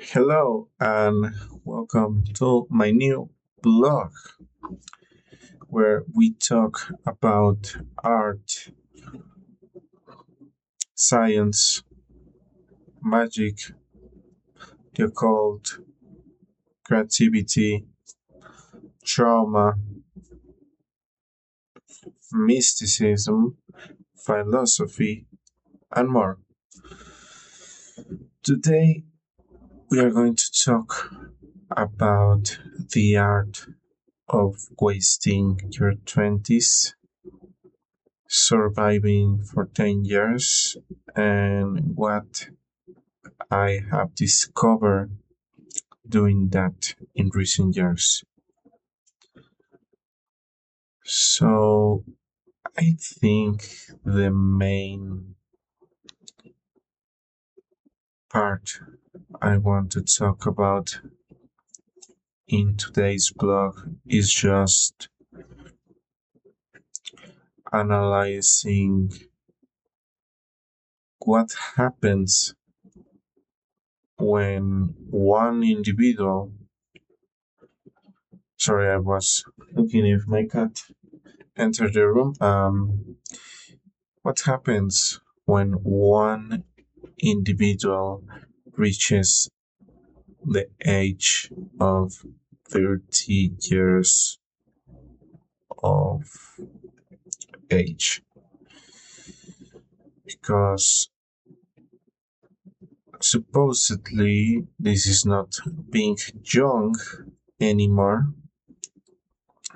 Hello and welcome to my new blog where we talk about art, science, magic, the occult, creativity, trauma, mysticism, philosophy, and more. Today we are going to talk about the art of wasting your 20s, surviving for 10 years, and what I have discovered doing that in recent years. So I think the main part I want to talk about in today's blog is just analyzing what happens when one individual. Sorry, I was looking if my cat entered the room. What happens when one individual reaches the age of 30 years of age? Because supposedly this is not being young anymore,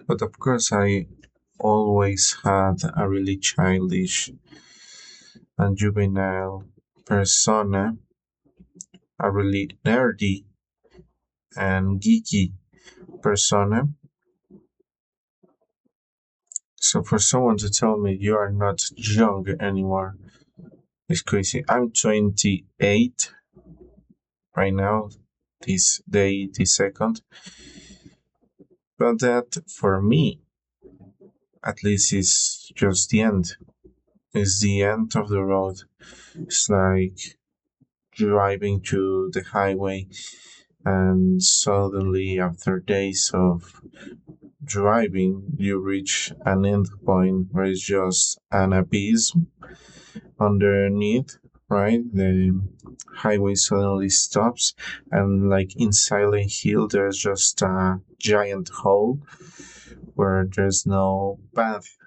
but of course I always had a really childish and juvenile persona, a really nerdy and geeky persona. So for someone to tell me you are not young anymore is crazy. I'm 28 right now, this day, this second. But that for me, at least, is just the end. It's the end of the road. It's like driving to the highway and suddenly after days of driving you reach an end point where it's just an abyss underneath, right? The highway suddenly stops, and like in Silent Hill, there's just a giant hole where there's no path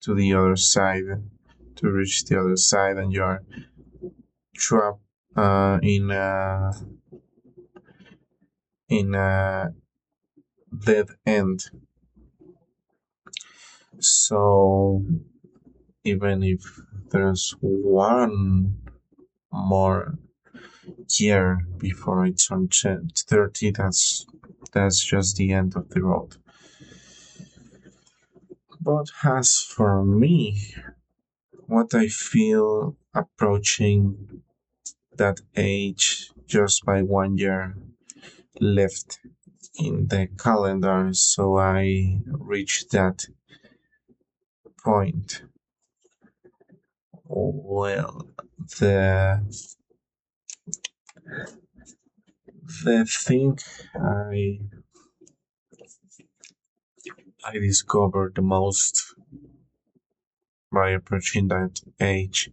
to the other side to reach the other side, and you're trapped in a dead end. So even if there's one more year before I turn 30, that's just the end of the road. But as for me, what I feel approaching that age just by 1 year left in the calendar, so I reached that point. Well, the the thing I I discovered the most by approaching that age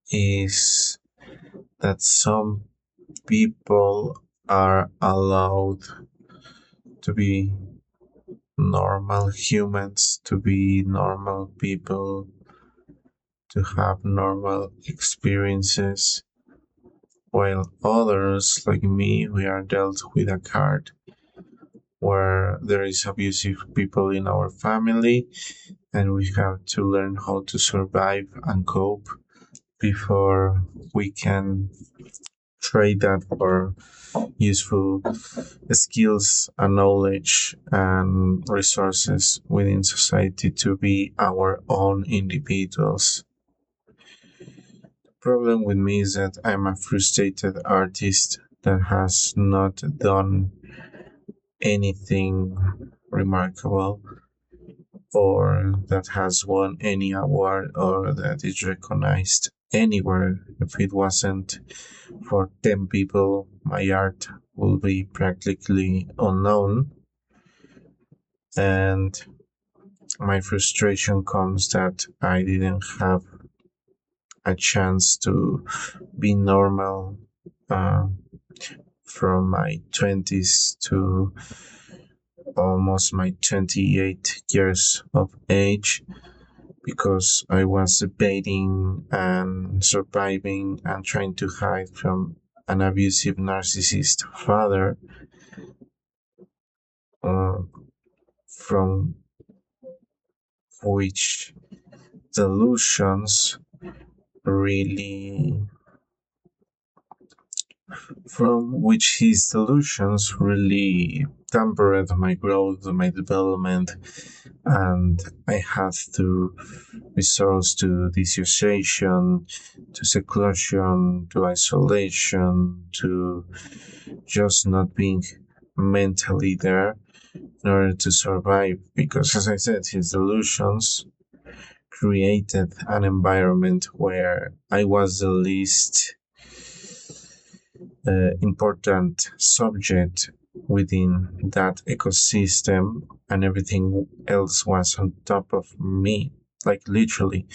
is that some people are allowed to be normal humans, to be normal people, to have normal experiences, while others, like me, we are dealt with a card where there is abusive people in our family and we have to learn how to survive and cope before we can trade that for useful skills and knowledge and resources within society to be our own individuals. The problem with me is that I'm a frustrated artist that has not done anything remarkable or that has won any award or that is recognized anywhere. If it wasn't for 10 people, my art will be practically unknown. And my frustration comes that I didn't have a chance to be normal uh, from my 20s to almost my 28 years of age because I was debating and surviving and trying to hide from an abusive narcissist father, uh, from which delusions really from which his delusions really tempered my growth, my development, and I had to resort to dissociation, to seclusion, to isolation, to just not being mentally there in order to survive. Because, as I said, his delusions created an environment where I was the least important subject within that ecosystem, and everything else was on top of me. Like literally,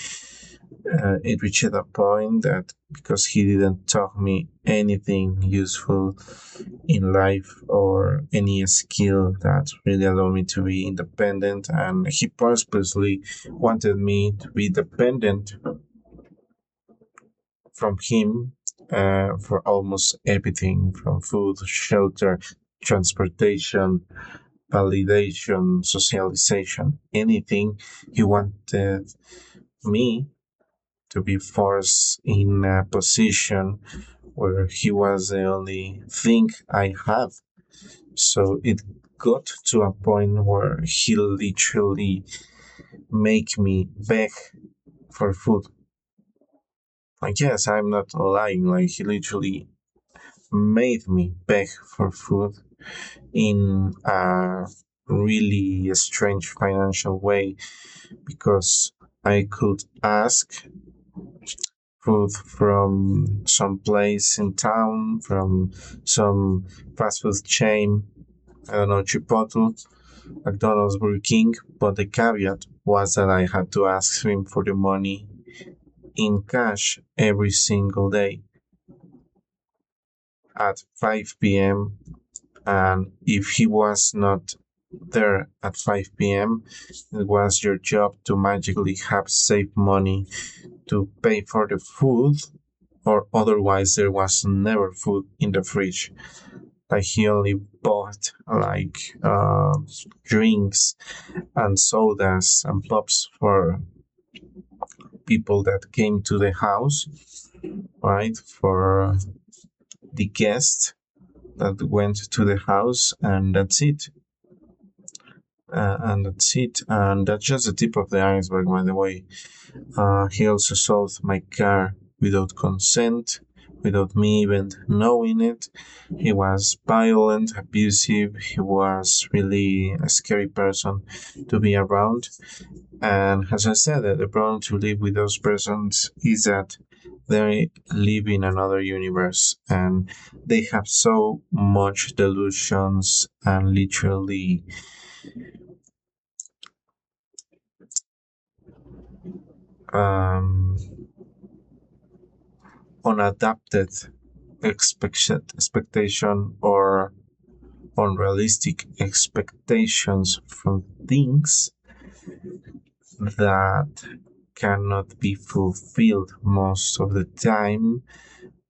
it reached a point that because he didn't taught me anything useful in life or any skill that really allowed me to be independent, and he purposely wanted me to be dependent from him for almost everything from food, shelter, transportation, validation, socialization, anything. He wanted me to be forced in a position where he was the only thing I have. So it got to a point where he literally make me beg for food. Like yes, I'm not lying. Like he literally made me beg for food in a really strange financial way because I could ask food from some place in town, from some fast food chain, I don't know, Chipotle, McDonald's, Burger King, but the caveat was that I had to ask him for the money in cash every single day at 5 p.m. And if he was not there at 5 p.m., it was your job to magically have saved money to pay for the food, or otherwise there was never food in the fridge. Like he only bought like drinks and sodas and pops for people that came to the house, right? For the guests that went to the house, and that's it. And that's just the tip of the iceberg, by the way. He also sold my car without consent, without me even knowing it. He was violent, abusive. He was really a scary person to be around. And as I said, the problem to live with those persons is that they live in another universe and they have so much delusions and literally um, unadapted expectation or unrealistic expectations from things that cannot be fulfilled most of the time,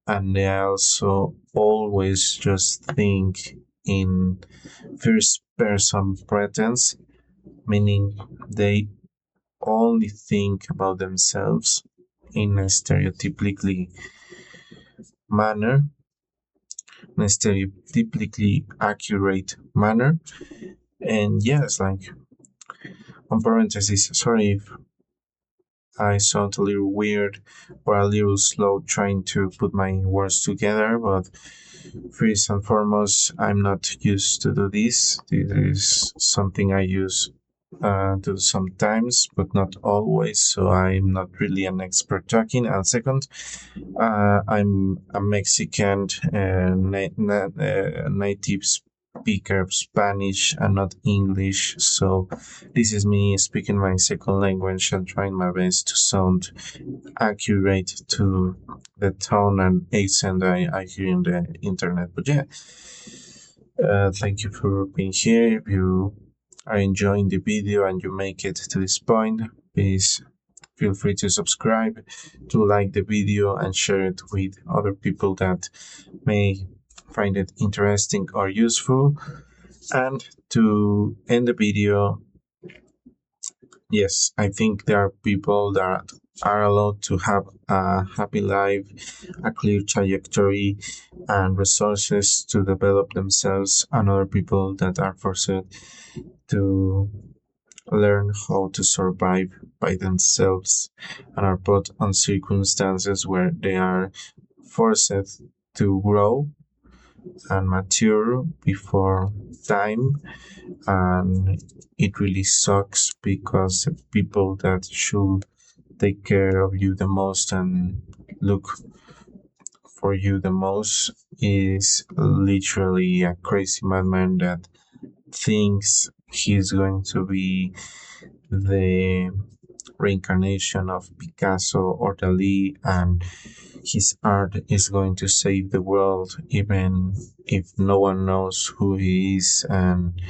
and they also always just think in first person pretense, meaning they only think about themselves in a stereotypically manner, in a stereotypically accurate manner. And yes, like on parentheses, sorry if I sound a little weird or a little slow trying to put my words together, but first and foremost, I'm not used to do this. This is something I use do sometimes, but not always. So I'm not really an expert talking. And second, I'm a Mexican native speaker of Spanish and not English. So this is me speaking my second language and trying my best to sound accurate to the tone and accent I hear in the internet. But yeah, thank you for being here. If you are enjoying the video and you make it to this point, please feel free to subscribe, to like the video, and share it with other people that may find it interesting or useful. And to end the video, yes, I think there are people that are allowed to have a happy life, a clear trajectory, and resources to develop themselves, and other people that are forced to learn how to survive by themselves and are put on circumstances where they are forced to grow and mature before time. And it really sucks because the people that should take care of you the most and look for you the most is literally a crazy madman that thinks he's going to be the reincarnation of Picasso or Dali, and his art is going to save the world, even if no one knows who he is. And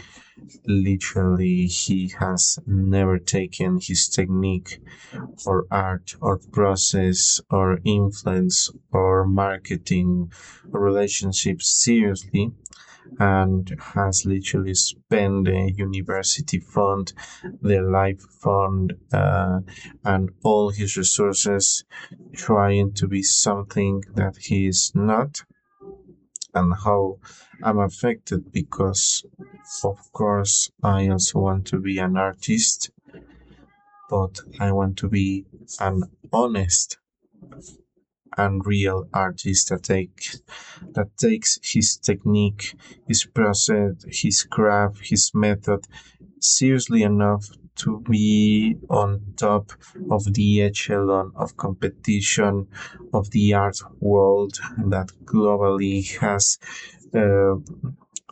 literally, he has never taken his technique or art or process or influence or marketing or relationships seriously, and has literally spent the university fund, the life fund, and all his resources trying to be something that he is not. And how I'm affected because, of course, I also want to be an artist, but I want to be an honest and real artist that takes his technique, his process, his craft, his method seriously enough to be on top of the echelon of competition of the art world that globally has uh,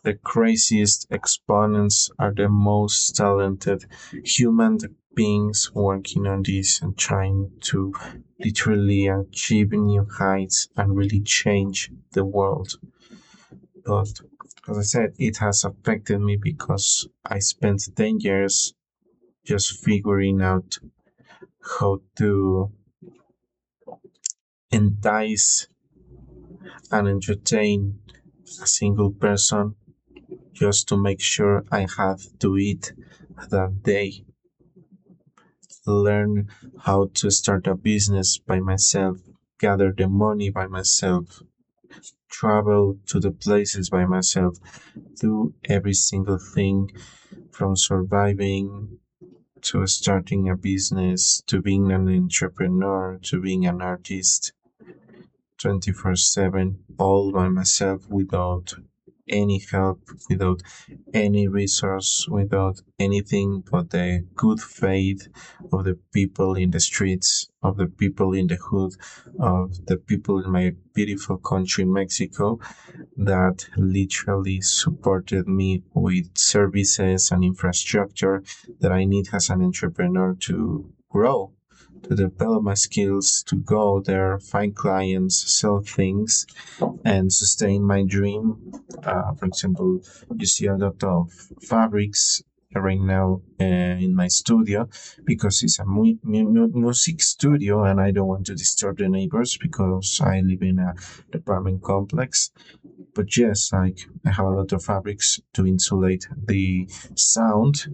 the craziest exponents are the most talented human beings working on this and trying to literally achieve new heights and really change the world. But as I said, it has affected me because I spent 10 years just figuring out how to entice and entertain a single person just to make sure I had to eat that day. Learn how to start a business by myself, gather the money by myself, travel to the places by myself, do every single thing from surviving to starting a business to being an entrepreneur to being an artist 24/7, all by myself without any help, without any resource, without anything but the good faith of the people in the streets, of the people in the hood, of the people in my beautiful country, Mexico, that literally supported me with services and infrastructure that I need as an entrepreneur to grow, to develop my skills, to go there, find clients, sell things, and sustain my dream. For example, you see a lot of fabrics right now in my studio because it's a music studio and I don't want to disturb the neighbors because I live in a apartment complex. But yes, like I have a lot of fabrics to insulate the sound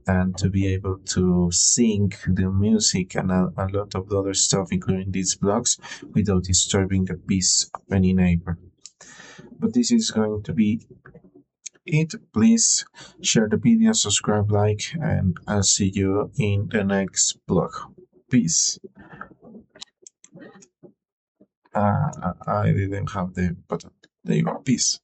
and to be able to sync the music and a lot of other stuff, including these blocks, without disturbing the peace of any neighbor. But this is going to be it. Please share the video, subscribe, like, and I'll see you in the next blog. Peace. I didn't have the button. There you go. Peace.